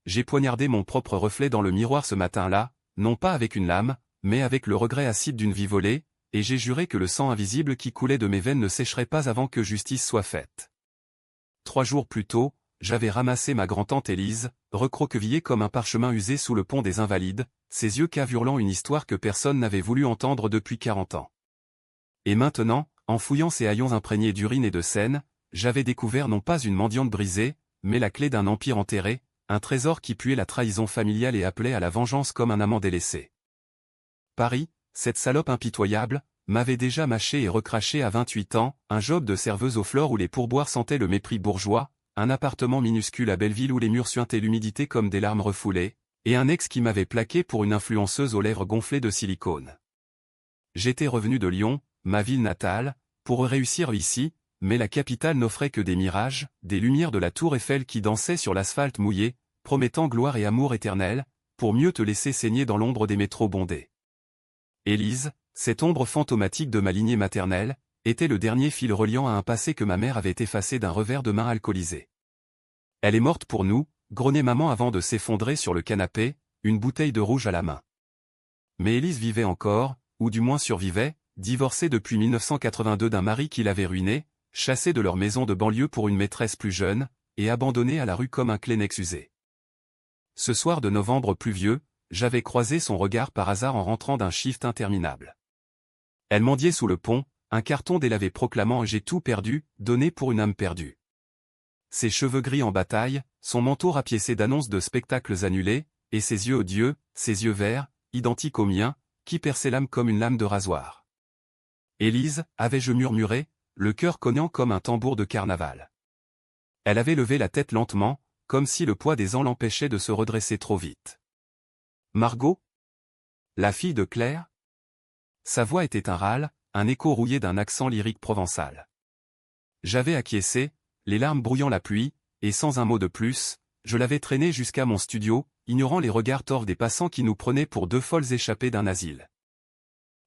j'ai poignardé mon propre reflet dans le miroir ce matin-là, non pas avec une lame, mais avec le regret acide d'une vie volée, et j'ai juré que le sang invisible qui coulait de mes veines ne sécherait pas avant que justice soit faite. 3 jours plus tôt, j'avais ramassé ma grand-tante Élise, recroquevillée comme un parchemin usé sous le pont des Invalides, ses yeux caves hurlant une histoire que personne n'avait voulu entendre depuis 40 ans. Et maintenant, en fouillant ces haillons imprégnés d'urine et de sène, j'avais découvert non pas une mendiante brisée, mais la clé d'un empire enterré, un trésor qui puait la trahison familiale et appelait à la vengeance comme un amant délaissé. Paris, cette salope impitoyable, m'avait déjà mâché et recraché à 28 ans, un job de serveuse aux fleurs où les pourboires sentaient le mépris bourgeois, un appartement minuscule à Belleville où les murs suintaient l'humidité comme des larmes refoulées, et un ex qui m'avait plaqué pour une influenceuse aux lèvres gonflées de silicone. J'étais revenu de Lyon, ma ville natale, pour réussir ici, mais la capitale n'offrait que des mirages, des lumières de la tour Eiffel qui dansaient sur l'asphalte mouillé, promettant gloire et amour éternel, pour mieux te laisser saigner dans l'ombre des métros bondés. Élise, cette ombre fantomatique de ma lignée maternelle, était le dernier fil reliant à un passé que ma mère avait effacé d'un revers de main alcoolisé. Elle est morte pour nous, grognait maman avant de s'effondrer sur le canapé, une bouteille de rouge à la main. Mais Élise vivait encore, ou du moins survivait, divorcée depuis 1982 d'un mari qui l'avait ruinée, chassée de leur maison de banlieue pour une maîtresse plus jeune, et abandonnée à la rue comme un Kleenex usé. Ce soir de novembre pluvieux, j'avais croisé son regard par hasard en rentrant d'un shift interminable. Elle mendiait sous le pont, un carton délavé proclamant « J'ai tout perdu, donné pour une âme perdue ». Ses cheveux gris en bataille, son manteau rapiécé d'annonces de spectacles annulés, et ses yeux odieux, ses yeux verts, identiques aux miens, qui perçaient l'âme comme une lame de rasoir. Élise, avais-je murmuré, le cœur cognant comme un tambour de carnaval. Elle avait levé la tête lentement, comme si le poids des ans l'empêchait de se redresser trop vite. Margot? La fille de Claire? Sa voix était un râle, un écho rouillé d'un accent lyrique provençal. J'avais acquiescé, les larmes brouillant la pluie, et sans un mot de plus, je l'avais traînée jusqu'à mon studio, ignorant les regards torves des passants qui nous prenaient pour deux folles échappées d'un asile.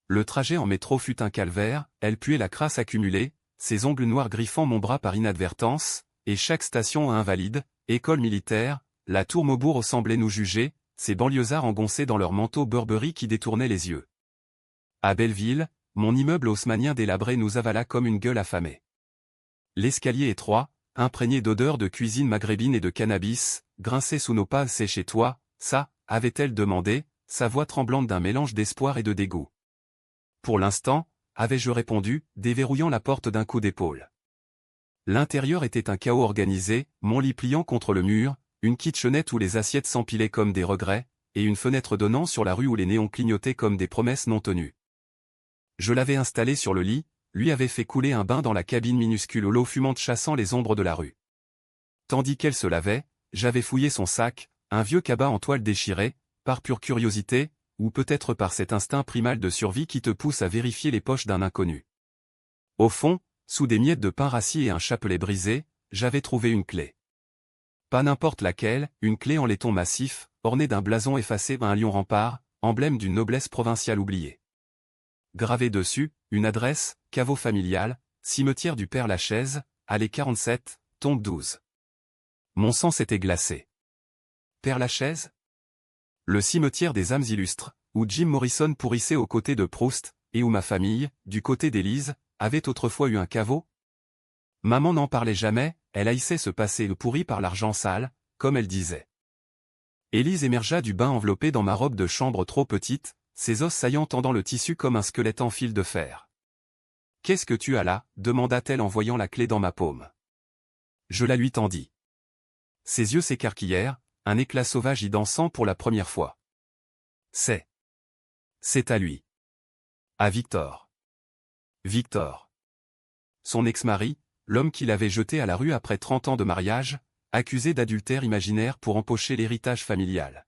Le trajet en métro fut un calvaire, elle puait la crasse accumulée, ses ongles noirs griffant mon bras par inadvertance, et chaque station invalide, école militaire, la tour Maubourg semblait nous juger, ces banlieusards engoncés dans leurs manteaux Burberry qui détournaient les yeux. À Belleville, mon immeuble haussmannien délabré nous avala comme une gueule affamée. L'escalier étroit, imprégné d'odeurs de cuisine maghrébine et de cannabis, grinçait sous nos pas. C'est chez toi, ça, avait-elle demandé, sa voix tremblante d'un mélange d'espoir et de dégoût. Pour l'instant, avais-je répondu, déverrouillant la porte d'un coup d'épaule. L'intérieur était un chaos organisé, mon lit pliant contre le mur, une kitchenette où les assiettes s'empilaient comme des regrets, et une fenêtre donnant sur la rue où les néons clignotaient comme des promesses non tenues. Je l'avais installé sur le lit, lui avait fait couler un bain dans la cabine minuscule aux l'eau fumante chassant les ombres de la rue. Tandis qu'elle se lavait, j'avais fouillé son sac, un vieux cabas en toile déchiré, par pure curiosité, ou peut-être par cet instinct primal de survie qui te pousse à vérifier les poches d'un inconnu. Au fond, sous des miettes de pain rassis et un chapelet brisé, j'avais trouvé une clé. Pas n'importe laquelle, une clé en laiton massif, ornée d'un blason effacé par un lion rempart, emblème d'une noblesse provinciale oubliée. Gravé dessus, une adresse, caveau familial, cimetière du Père Lachaise, allée 47, tombe 12. Mon sang s'était glacé. Père Lachaise? Le cimetière des âmes illustres, où Jim Morrison pourrissait aux côtés de Proust, et où ma famille, du côté d'Élise, avait autrefois eu un caveau? Maman n'en parlait jamais, elle haïssait ce passé pourri par l'argent sale, comme elle disait. Élise émergea du bain enveloppée dans ma robe de chambre trop petite, ses os saillants tendant le tissu comme un squelette en fil de fer. « Qu'est-ce que tu as là » demanda-t-elle en voyant la clé dans ma paume. Je la lui tendis. Ses yeux s'écarquillèrent, un éclat sauvage y dansant pour la première fois. C'est à lui. À Victor. Victor. Son ex-mari, l'homme qui l'avait jeté à la rue après 30 ans de mariage, accusé d'adultère imaginaire pour empocher l'héritage familial.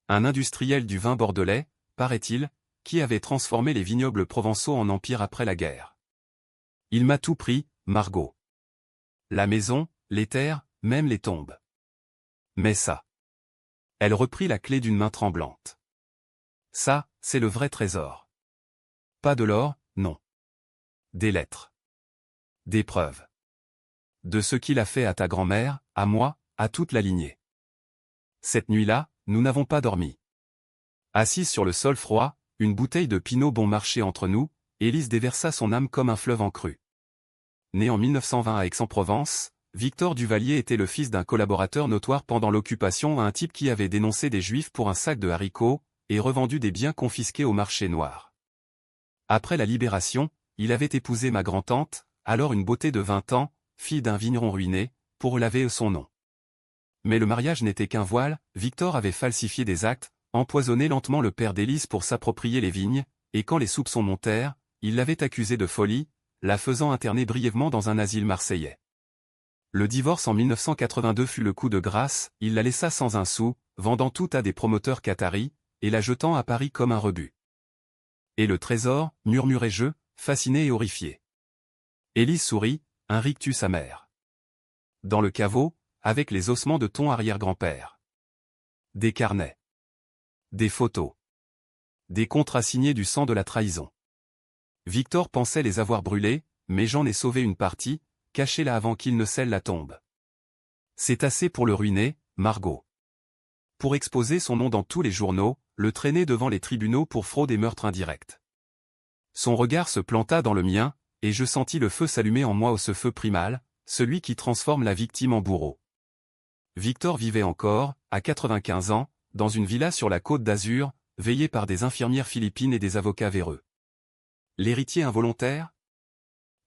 Un industriel du vin bordelais, paraît-il, qui avait transformé les vignobles provençaux en empire après la guerre. Il m'a tout pris, Margot. La maison, les terres, même les tombes. Mais ça. Elle reprit la clé d'une main tremblante. Ça, c'est le vrai trésor. Pas de l'or, non. Des lettres. Des preuves. De ce qu'il a fait à ta grand-mère, à moi, à toute la lignée. Cette nuit-là, nous n'avons pas dormi. Assise sur le sol froid, une bouteille de Pinot bon marché entre nous, Élise déversa son âme comme un fleuve en crue. Né en 1920 à Aix-en-Provence, Victor Duvalier était le fils d'un collaborateur notoire pendant l'occupation, un type qui avait dénoncé des juifs pour un sac de haricots, et revendu des biens confisqués au marché noir. Après la libération, il avait épousé ma grand-tante, alors une beauté de 20 ans, fille d'un vigneron ruiné, pour laver son nom. Mais le mariage n'était qu'un voile, Victor avait falsifié des actes, empoisonné lentement le père d'Élise pour s'approprier les vignes, et quand les soupçons montèrent, il l'avait accusée de folie, la faisant interner brièvement dans un asile marseillais. Le divorce en 1982 fut le coup de grâce, il la laissa sans un sou, vendant tout à des promoteurs qataris, et la jetant à Paris comme un rebut. Et le trésor, murmurai-je, fasciné et horrifié. Élise sourit, un rictus amer. Dans le caveau, avec les ossements de ton arrière-grand-père. Des carnets. Des photos. Des contrats signés du sang de la trahison. Victor pensait les avoir brûlés, mais j'en ai sauvé une partie, cachez-la avant qu'il ne scelle la tombe. C'est assez pour le ruiner, Margot. Pour exposer son nom dans tous les journaux, le traîner devant les tribunaux pour fraude et meurtre indirect. Son regard se planta dans le mien, et je sentis le feu s'allumer en moi, ce feu primal, celui qui transforme la victime en bourreau. Victor vivait encore, à 95 ans, dans une villa sur la Côte d'Azur, veillé par des infirmières philippines et des avocats véreux. L'héritier involontaire?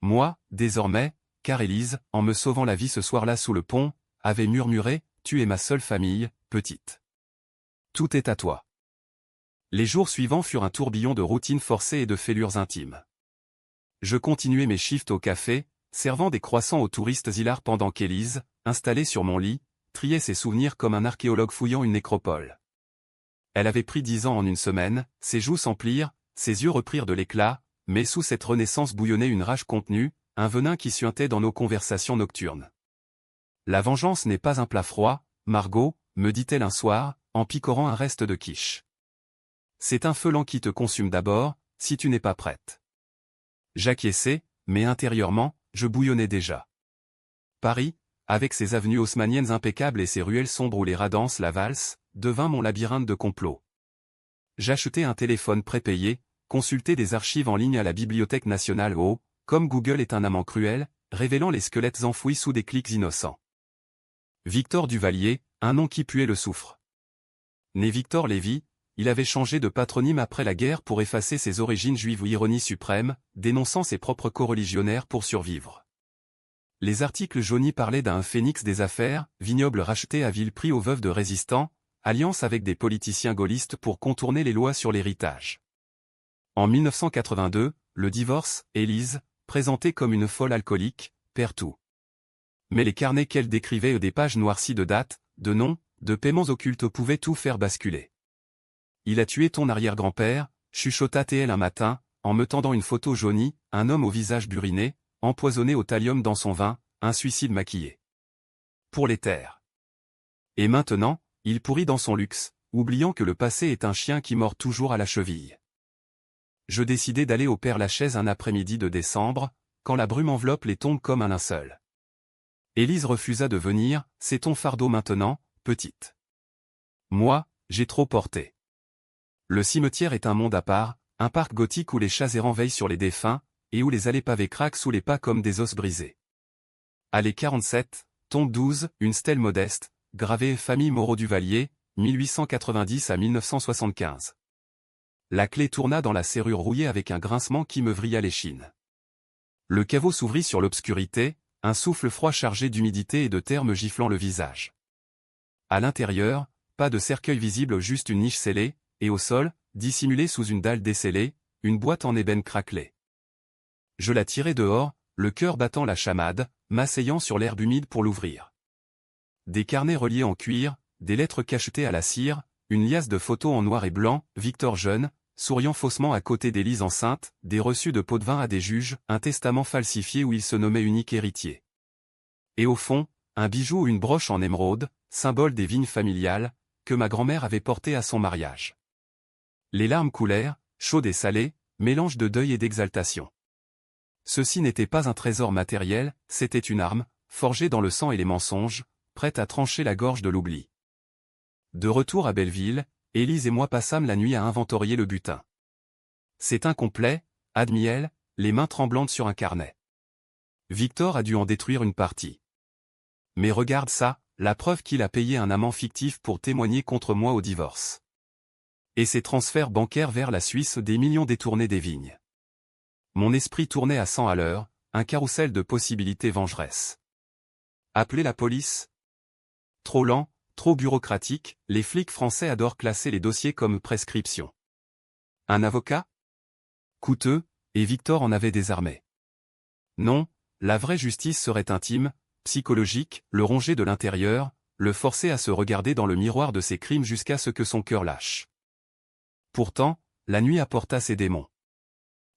Moi, désormais, car Élise, en me sauvant la vie ce soir-là sous le pont, avait murmuré, tu es ma seule famille, petite. Tout est à toi. Les jours suivants furent un tourbillon de routines forcées et de fêlures intimes. Je continuais mes shifts au café, servant des croissants aux touristes hilars pendant qu'Élise, installée sur mon lit, triait ses souvenirs comme un archéologue fouillant une nécropole. Elle avait pris 10 ans en une semaine, ses joues s'emplirent, ses yeux reprirent de l'éclat, mais sous cette renaissance bouillonnait une rage contenue, un venin qui suintait dans nos conversations nocturnes. La vengeance n'est pas un plat froid, Margot, me dit-elle un soir, en picorant un reste de quiche. C'est un feu lent qui te consume d'abord, si tu n'es pas prête. J'acquiesçai, mais intérieurement, je bouillonnais déjà. Paris, avec ses avenues haussmanniennes impeccables et ses ruelles sombres où les rats dansent la valse, devint mon labyrinthe de complots. J'achetai un téléphone prépayé, consultai des archives en ligne à la Bibliothèque nationale comme Google est un amant cruel, révélant les squelettes enfouis sous des clics innocents. Victor Duvalier, un nom qui puait le soufre. Né Victor Lévy, il avait changé de patronyme après la guerre pour effacer ses origines juives ou ironie suprême, dénonçant ses propres coreligionnaires pour survivre. Les articles jaunis parlaient d'un phénix des affaires, vignoble racheté à vil prix aux veuves de résistants, alliance avec des politiciens gaullistes pour contourner les lois sur l'héritage. En 1982, le divorce, Élise, présentée comme une folle alcoolique, perd tout. Mais les carnets qu'elle décrivait des pages noircies de dates, de noms, de paiements occultes pouvaient tout faire basculer. Il a tué ton arrière-grand-père, chuchota-t-elle un matin, en me tendant une photo jaunie, un homme au visage buriné, empoisonné au thallium dans son vin, un suicide maquillé. Pour les taire. Et maintenant, il pourrit dans son luxe, oubliant que le passé est un chien qui mord toujours à la cheville. Je décidai d'aller au Père-Lachaise un après-midi de décembre, quand la brume enveloppe les tombes comme un linceul. Élise refusa de venir, c'est ton fardeau maintenant, petite. Moi, j'ai trop porté. Le cimetière est un monde à part, un parc gothique où les chats errants veillent sur les défunts, et où les allées pavées craquent sous les pas comme des os brisés. Allée 47, tombe 12, une stèle modeste, gravée Famille Moreau-Duvalier, 1890 à 1975. La clé tourna dans la serrure rouillée avec un grincement qui me vrilla l'échine. Le caveau s'ouvrit sur l'obscurité, un souffle froid chargé d'humidité et de terre me giflant le visage. À l'intérieur, pas de cercueil visible, juste une niche scellée, et au sol, dissimulée sous une dalle descellée, une boîte en ébène craquelée. Je la tirai dehors, le cœur battant la chamade, m'asseyant sur l'herbe humide pour l'ouvrir. Des carnets reliés en cuir, des lettres cachetées à la cire, une liasse de photos en noir et blanc, Victor jeune, souriant faussement à côté d'Élise enceinte, des reçus de pots de vin à des juges, un testament falsifié où il se nommait unique héritier. Et au fond, un bijou ou une broche en émeraude, symbole des vignes familiales, que ma grand-mère avait porté à son mariage. Les larmes coulèrent, chaudes et salées, mélange de deuil et d'exaltation. Ceci n'était pas un trésor matériel, c'était une arme, forgée dans le sang et les mensonges, prête à trancher la gorge de l'oubli. De retour à Belleville, Élise et moi passâmes la nuit à inventorier le butin. C'est incomplet, admit-elle, les mains tremblantes sur un carnet. Victor a dû en détruire une partie. Mais regarde ça, la preuve qu'il a payé un amant fictif pour témoigner contre moi au divorce. Et ses transferts bancaires vers la Suisse, des millions détournés des vignes. Mon esprit tournait à 100 à l'heure, un carrousel de possibilités vengeresses. Appeler la police? Trop lent, trop bureaucratique, les flics français adorent classer les dossiers comme prescription. Un avocat? Coûteux, et Victor en avait désarmé. Non, la vraie justice serait intime, psychologique, le ronger de l'intérieur, le forcer à se regarder dans le miroir de ses crimes jusqu'à ce que son cœur lâche. Pourtant, la nuit apporta ses démons.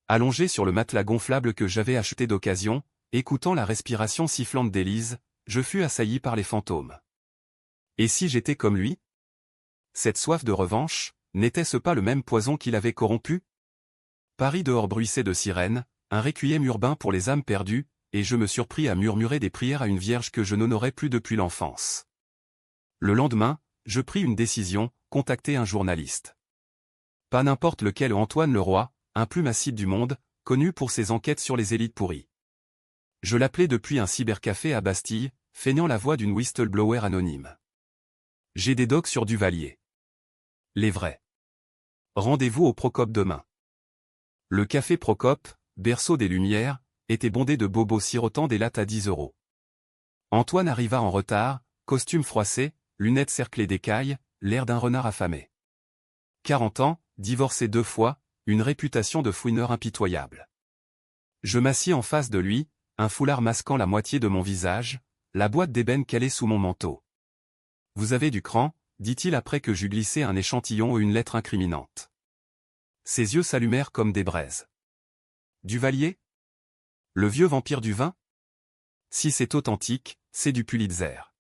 Allongé sur le matelas gonflable que j'avais acheté d'occasion, écoutant la respiration sifflante d'Élise, je fus assailli par les fantômes. Et si j'étais comme lui? Cette soif de revanche, n'était-ce pas le même poison qui l'avait corrompu? Paris dehors bruissait de sirènes, un requiem urbain pour les âmes perdues, et je me surpris à murmurer des prières à une vierge que je n'honorais plus depuis l'enfance. Le lendemain, je pris une décision, contacter un journaliste. Pas n'importe lequel, Antoine Leroy, un plume acide du monde, connu pour ses enquêtes sur les élites pourries. Je l'appelais depuis un cybercafé à Bastille, feignant la voix d'une whistleblower anonyme. J'ai des docs sur Duvalier. Les vrais. Rendez-vous au Procope demain. Le café Procope, berceau des Lumières, était bondé de bobos sirotant des lattes à 10 €. Antoine arriva en retard, costume froissé, lunettes cerclées d'écailles, l'air d'un renard affamé. 40 ans, divorcé 2 fois, une réputation de fouineur impitoyable. Je m'assis en face de lui, un foulard masquant la moitié de mon visage, la boîte d'ébène calée sous mon manteau. « Vous avez du cran » dit-il après que j'eus glissé un échantillon ou une lettre incriminante. Ses yeux s'allumèrent comme des braises. « Duvalier ? Le vieux vampire du vin ? Si c'est authentique, c'est du Pulitzer. »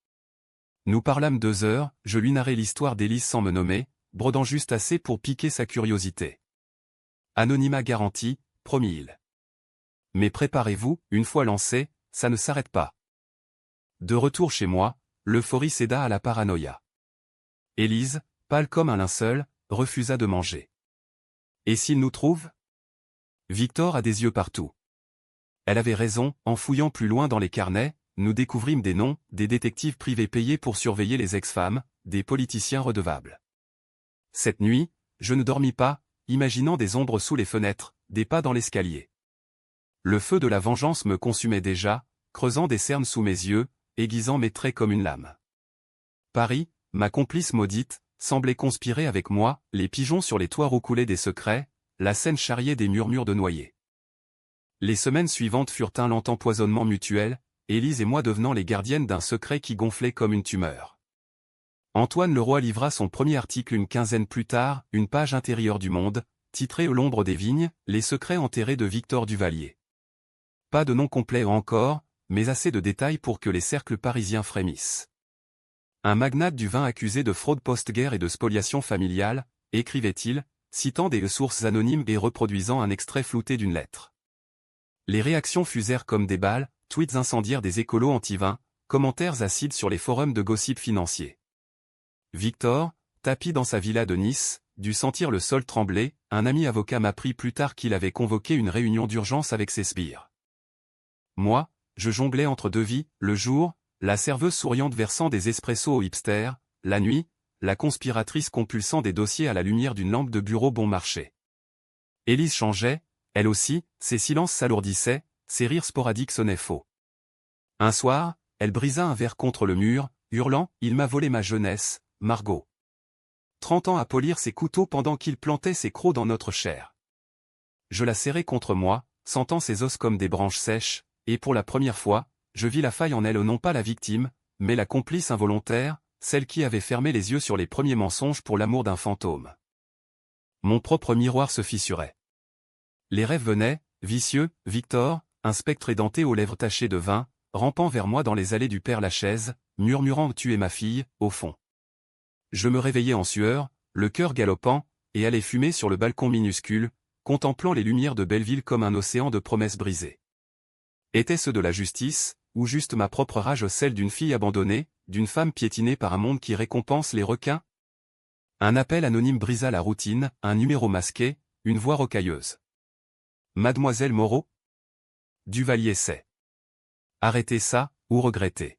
Nous parlâmes 2 heures, je lui narrai l'histoire d'Élise sans me nommer, brodant juste assez pour piquer sa curiosité. Anonymat garanti, promis-il. Mais préparez-vous, une fois lancé, ça ne s'arrête pas. De retour chez moi, l'euphorie céda à la paranoïa. Élise, pâle comme un linceul, refusa de manger. Et s'il nous trouve? Victor a des yeux partout. Elle avait raison, en fouillant plus loin dans les carnets, nous découvrîmes des noms, des détectives privés payés pour surveiller les ex-femmes, des politiciens redevables. Cette nuit, je ne dormis pas, imaginant des ombres sous les fenêtres, des pas dans l'escalier. Le feu de la vengeance me consumait déjà, creusant des cernes sous mes yeux, aiguisant mes traits comme une lame. Paris, ma complice maudite, semblait conspirer avec moi, les pigeons sur les toits roucoulaient des secrets, la Seine charriait des murmures de noyés. Les semaines suivantes furent un lent empoisonnement mutuel, Élise et moi devenant les gardiennes d'un secret qui gonflait comme une tumeur. Antoine Leroy livra son premier article une quinzaine plus tard, une page intérieure du Monde, titrée « L'ombre des vignes, les secrets enterrés de Victor Duvalier ». Pas de nom complet encore, mais assez de détails pour que les cercles parisiens frémissent. Un magnate du vin accusé de fraude post-guerre et de spoliation familiale, écrivait-il, citant des sources anonymes et reproduisant un extrait flouté d'une lettre. Les réactions fusèrent comme des balles, tweets incendiaires des écolos anti-vin, commentaires acides sur les forums de gossip financier. Victor, tapi dans sa villa de Nice, dut sentir le sol trembler, un ami avocat m'apprit plus tard qu'il avait convoqué une réunion d'urgence avec ses sbires. Moi, je jonglais entre 2 vies, le jour, la serveuse souriante versant des espressos aux hipsters, la nuit, la conspiratrice compulsant des dossiers à la lumière d'une lampe de bureau bon marché. Élise changeait, elle aussi, ses silences s'alourdissaient, ses rires sporadiques sonnaient faux. Un soir, elle brisa un verre contre le mur, hurlant « Il m'a volé ma jeunesse, Margot ». 30 ans à polir ses couteaux pendant qu'il plantait ses crocs dans notre chair. Je la serrai contre moi, sentant ses os comme des branches sèches, et pour la première fois, je vis la faille en elle, non pas la victime, mais la complice involontaire, celle qui avait fermé les yeux sur les premiers mensonges pour l'amour d'un fantôme. Mon propre miroir se fissurait. Les rêves venaient, vicieux, Victor, un spectre édenté aux lèvres tachées de vin, rampant vers moi dans les allées du Père-Lachaise, murmurant « Tu es ma fille », au fond. Je me réveillais en sueur, le cœur galopant, et allais fumer sur le balcon minuscule, contemplant les lumières de Belleville comme un océan de promesses brisées. Était-ce de la justice, ou juste ma propre rage, celle d'une fille abandonnée, d'une femme piétinée par un monde qui récompense les requins? Un appel anonyme brisa la routine, un numéro masqué, une voix rocailleuse. Mademoiselle Moreau? Duvalier sait. Arrêtez ça, ou regrettez.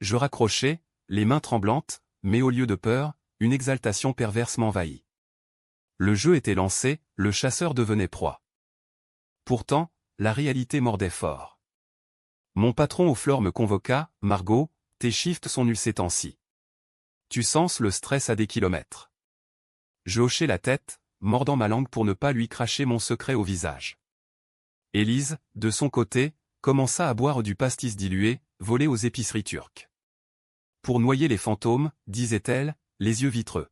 Je raccrochai, les mains tremblantes, mais au lieu de peur, une exaltation perverse m'envahit. Le jeu était lancé, le chasseur devenait proie. Pourtant, la réalité mordait fort. Mon patron aux fleurs me convoqua, Margot, tes shifts sont nuls ces temps-ci. Tu sens le stress à des kilomètres. Je hochai la tête, mordant ma langue pour ne pas lui cracher mon secret au visage. Élise, de son côté, commença à boire du pastis dilué, volé aux épiceries turques. Pour noyer les fantômes, disait-elle, les yeux vitreux.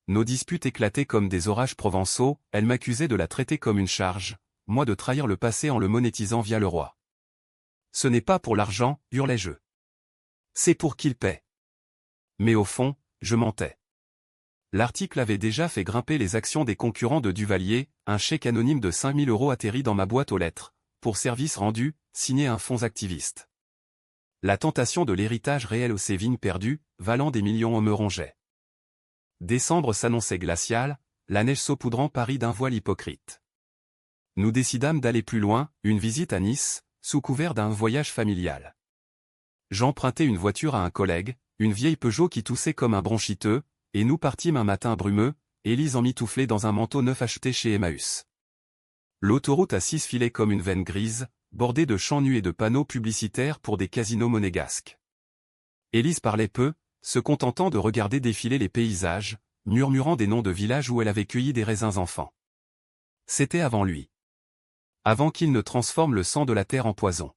Nos disputes éclataient comme des orages provençaux, elle m'accusait de la traiter comme une charge, moi de trahir le passé en le monétisant via le roi. Ce n'est pas pour l'argent, hurlai-je. C'est pour qu'il paie. Mais au fond, je mentais. L'article avait déjà fait grimper les actions des concurrents de Duvalier, un chèque anonyme de 5 000 € atterrit dans ma boîte aux lettres, pour service rendu, signé un fonds activiste. La tentation de l'héritage réel aux ses vignes perdues, valant des millions me rongeait. Décembre s'annonçait glacial, la neige saupoudrant Paris d'un voile hypocrite. Nous décidâmes d'aller plus loin, une visite à Nice, sous couvert d'un voyage familial. J'empruntai une voiture à un collègue, une vieille Peugeot qui toussait comme un bronchiteux, et nous partîmes un matin brumeux, Élise emmitouflée dans un manteau neuf acheté chez Emmaüs. L'autoroute A6 filait comme une veine grise, bordée de champs nus et de panneaux publicitaires pour des casinos monégasques. Élise parlait peu, se contentant de regarder défiler les paysages, murmurant des noms de villages où elle avait cueilli des raisins enfants. C'était avant lui. Avant qu'il ne transforme le sang de la terre en poison.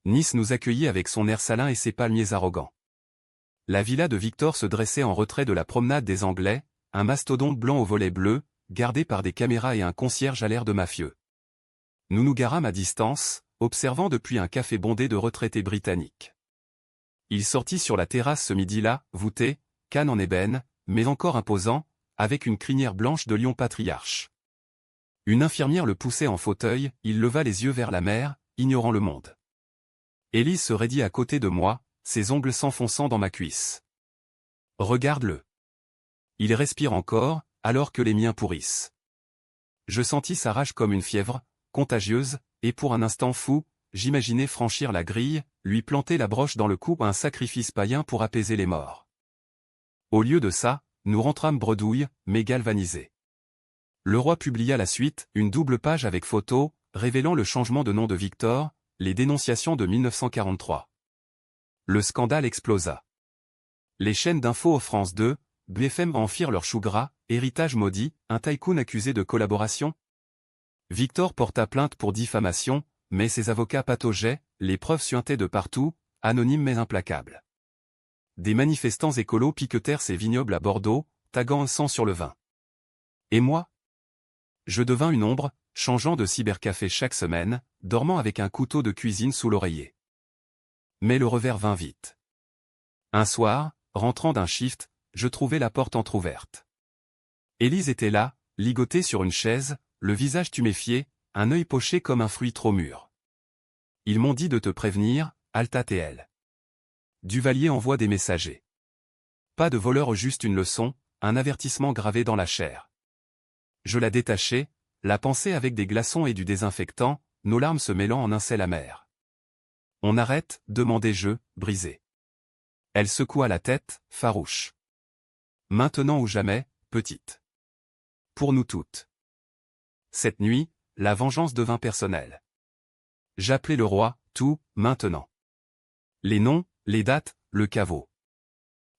Nice nous accueillit avec son air salin et ses palmiers arrogants. La villa de Victor se dressait en retrait de la promenade des Anglais, un mastodonte blanc aux volets bleus, gardé par des caméras et un concierge à l'air de mafieux. Nous nous garâmes à distance, observant depuis un café bondé de retraités britanniques. Il sortit sur la terrasse ce midi-là, voûté, canne en ébène, mais encore imposant, avec une crinière blanche de lion patriarche. Une infirmière le poussait en fauteuil, il leva les yeux vers la mer, ignorant le monde. Élise se raidit à côté de moi, ses ongles s'enfonçant dans ma cuisse. Regarde-le. Il respire encore, alors que les miens pourrissent. Je sentis sa rage comme une fièvre, contagieuse, et pour un instant fou, j'imaginais franchir la grille, lui planter la broche dans le cou, un sacrifice païen pour apaiser les morts. Au lieu de ça, nous rentrâmes bredouilles, mais galvanisés. Le roi publia la suite, une double page avec photos, révélant le changement de nom de Victor, les dénonciations de 1943. Le scandale explosa. Les chaînes d'infos France 2, BFM en firent leur chou gras, héritage maudit, un tycoon accusé de collaboration. Victor porta plainte pour diffamation, mais ses avocats pataugeaient, les preuves suintaient de partout, anonymes mais implacables. Des manifestants écolos piquetèrent ses vignobles à Bordeaux, taguant un sang sur le vin. Et moi? Je devins une ombre, changeant de cybercafé chaque semaine, dormant avec un couteau de cuisine sous l'oreiller. Mais le revers vint vite. Un soir, rentrant d'un shift, je trouvai la porte entr'ouverte. Élise était là, ligotée sur une chaise, le visage tuméfié, un œil poché comme un fruit trop mûr. Ils m'ont dit de te prévenir, Alta TL. Duvalier envoie des messagers. Pas de voleur, juste une leçon, un avertissement gravé dans la chair. Je la détachai, la pansai avec des glaçons et du désinfectant, nos larmes se mêlant en un sel amer. On arrête, demandai-je, brisé. Elle secoua la tête, farouche. Maintenant ou jamais, petite. Pour nous toutes. Cette nuit, la vengeance devint personnelle. J'appelai le roi, tout, maintenant. Les noms, les dates, le caveau.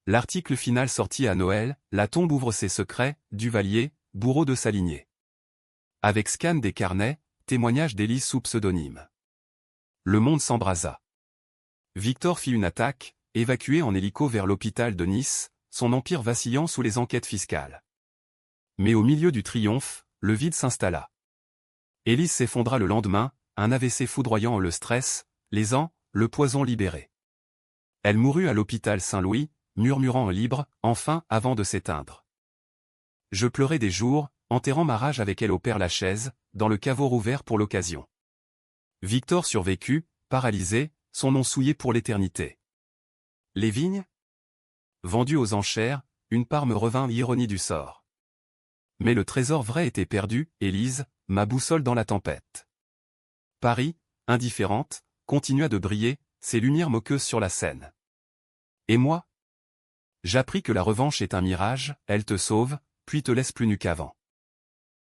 L'article final sortit à Noël, la tombe ouvre ses secrets, Duvalier, bourreau de sa lignée. Avec scan des carnets, témoignage d'Élise sous pseudonyme. Le monde s'embrasa. Victor fit une attaque, évacué en hélico vers l'hôpital de Nice, son empire vacillant sous les enquêtes fiscales. Mais au milieu du triomphe, le vide s'installa. Élise s'effondra le lendemain, un AVC foudroyant le stress, les ans, le poison libéré. Elle mourut à l'hôpital Saint-Louis, murmurant libre, enfin, avant de s'éteindre. Je pleurai des jours, enterrant ma rage avec elle au Père-Lachaise, dans le caveau rouvert pour l'occasion. Victor survécut, paralysé, son nom souillé pour l'éternité. Les vignes? Vendues aux enchères, une part me revint l'ironie du sort. Mais le trésor vrai était perdu, Élise, ma boussole dans la tempête. Paris, indifférente, continua de briller, ses lumières moqueuses sur la Seine. Et moi? J'appris que la revanche est un mirage, elle te sauve, puis te laisse plus nu qu'avant.